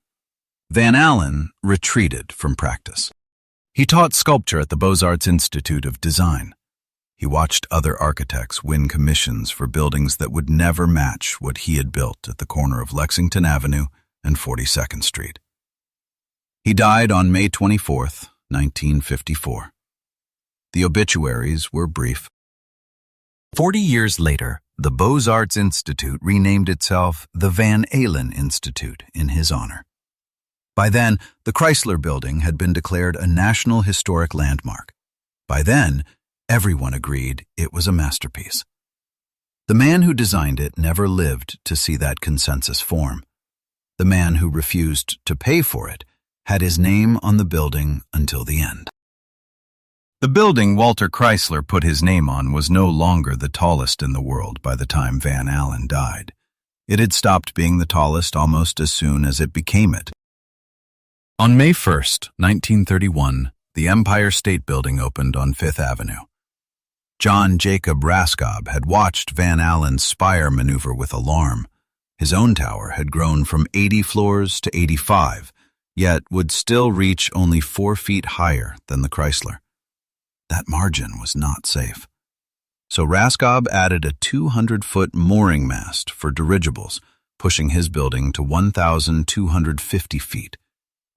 Van Allen retreated from practice. He taught sculpture at the Beaux-Arts Institute of Design. He watched other architects win commissions for buildings that would never match what he had built at the corner of Lexington Avenue and 42nd Street. He died on May 24, 1954. The obituaries were brief. 40 years later, the Beaux-Arts Institute renamed itself the Van Allen Institute in his honor. By then, the Chrysler Building had been declared a National Historic Landmark. By then, everyone agreed it was a masterpiece. The man who designed it never lived to see that consensus form. The man who refused to pay for it had his name on the building until the end. The building Walter Chrysler put his name on was no longer the tallest in the world by the time Van Allen died. It had stopped being the tallest almost as soon as it became it. On May 1, 1931, the Empire State Building opened on Fifth Avenue. John Jacob Raskob had watched Van Allen's spire maneuver with alarm. His own tower had grown from 80 floors to 85, yet would still reach only 4 feet higher than the Chrysler. That margin was not safe. So Raskob added a 200-foot mooring mast for dirigibles, pushing his building to 1,250 feet,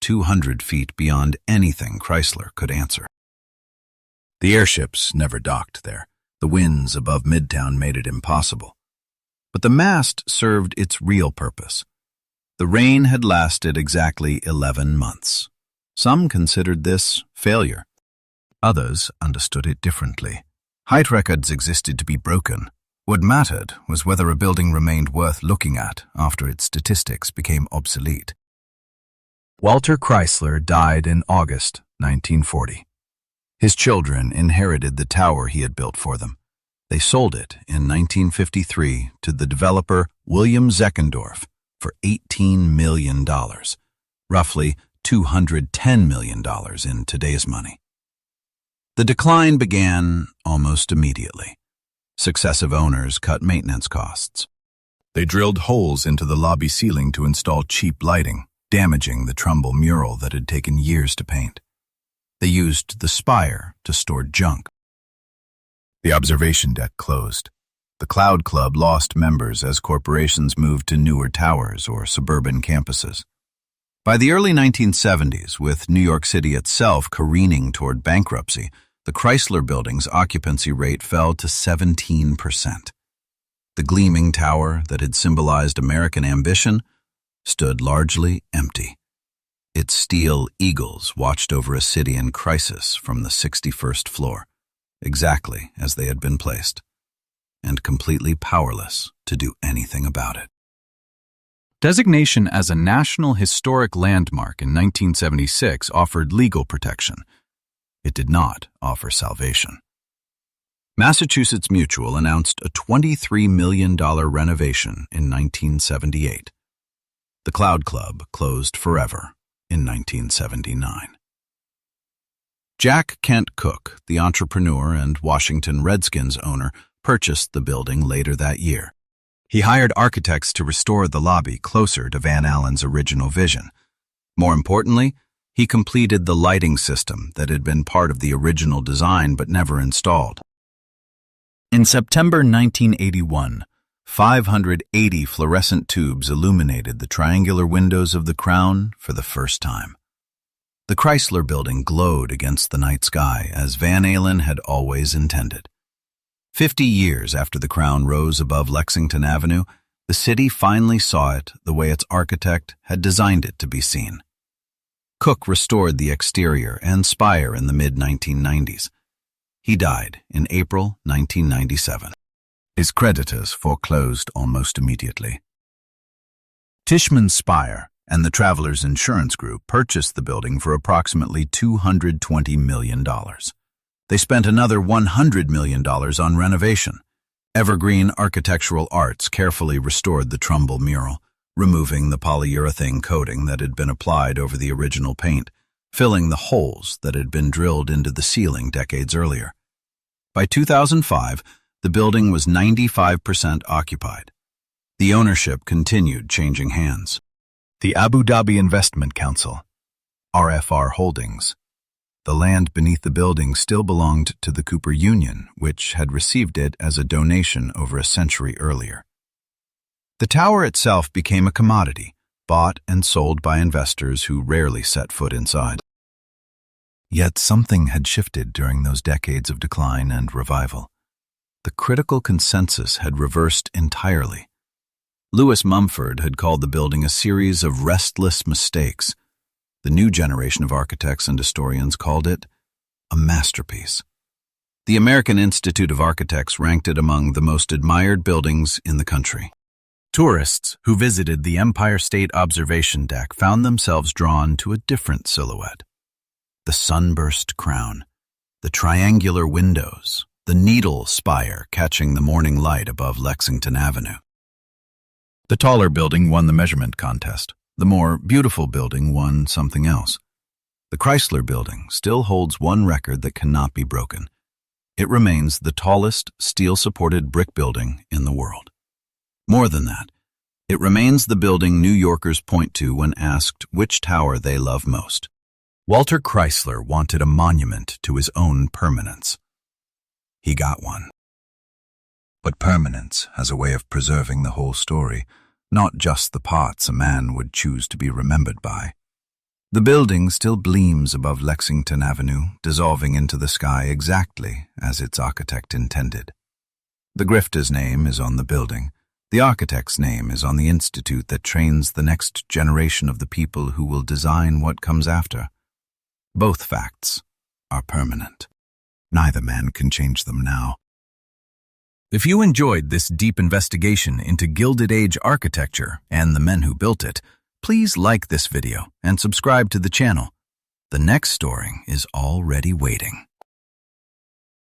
200 feet beyond anything Chrysler could answer. The airships never docked there. The winds above Midtown made it impossible. But the mast served its real purpose. The rain had lasted exactly 11 months. Some considered this failure. Others understood it differently. Height records existed to be broken. What mattered was whether a building remained worth looking at after its statistics became obsolete. Walter Chrysler died in August 1940. His children inherited the tower he had built for them. They sold it in 1953 to the developer William Zeckendorf for $18 million, roughly $210 million in today's money. The decline began almost immediately. Successive owners cut maintenance costs. They drilled holes into the lobby ceiling to install cheap lighting, damaging the Trumbull mural that had taken years to paint. They used the spire to store junk. The observation deck closed. The Cloud Club lost members as corporations moved to newer towers or suburban campuses. By the early 1970s, with New York City itself careening toward bankruptcy, the Chrysler Building's occupancy rate fell to 17%. The gleaming tower that had symbolized American ambition stood largely empty. Its steel eagles watched over a city in crisis from the 61st floor, exactly as they had been placed, and completely powerless to do anything about it. Designation as a National Historic Landmark in 1976 offered legal protection. It did not offer salvation. Massachusetts Mutual announced a $23 million renovation in 1978. The Cloud Club closed forever in 1979. Jack Kent Cooke, the entrepreneur and Washington Redskins owner, purchased the building later that year. He hired architects to restore the lobby closer to Van Allen's original vision. More importantly, he completed the lighting system that had been part of the original design but never installed. In September 1981, 580 fluorescent tubes illuminated the triangular windows of the crown for the first time. The Chrysler Building glowed against the night sky as Van Allen had always intended. 50 years after the crown rose above Lexington Avenue, the city finally saw it the way its architect had designed it to be seen. Cooke restored the exterior and spire in the mid-1990s. He died in April 1997. His creditors foreclosed almost immediately. Tishman's Spire and the Travelers Insurance Group purchased the building for approximately $220 million. They spent another $100 million on renovation. Evergreen Architectural Arts carefully restored the Trumbull mural, removing the polyurethane coating that had been applied over the original paint, filling the holes that had been drilled into the ceiling decades earlier. By 2005, the building was 95% occupied. The ownership continued changing hands. The Abu Dhabi Investment Council, RFR Holdings, The land beneath the building still belonged to the Cooper Union, which had received it as a donation over a century earlier. The tower itself became a commodity, bought and sold by investors who rarely set foot inside. Yet something had shifted during those decades of decline and revival. The critical consensus had reversed entirely. Lewis Mumford had called the building a series of restless mistakes. The new generation of architects and historians called it a masterpiece. The American Institute of Architects ranked it among the most admired buildings in the country. Tourists who visited the Empire State Observation Deck found themselves drawn to a different silhouette. The sunburst crown, the triangular windows, the needle spire catching the morning light above Lexington Avenue. The taller building won the measurement contest. The more beautiful building won something else. The Chrysler Building still holds one record that cannot be broken. It remains the tallest steel-supported brick building in the world. More than that, it remains the building New Yorkers point to when asked which tower they love most. Walter Chrysler wanted a monument to his own permanence. He got one. But permanence has a way of preserving the whole story, not just the parts a man would choose to be remembered by. The building still gleams above Lexington Avenue, dissolving into the sky exactly as its architect intended. The grifter's name is on the building. The architect's name is on the institute that trains the next generation of the people who will design what comes after. Both facts are permanent. Neither man can change them now. If you enjoyed this deep investigation into Gilded Age architecture and the men who built it, please like this video and subscribe to the channel. The next story is already waiting.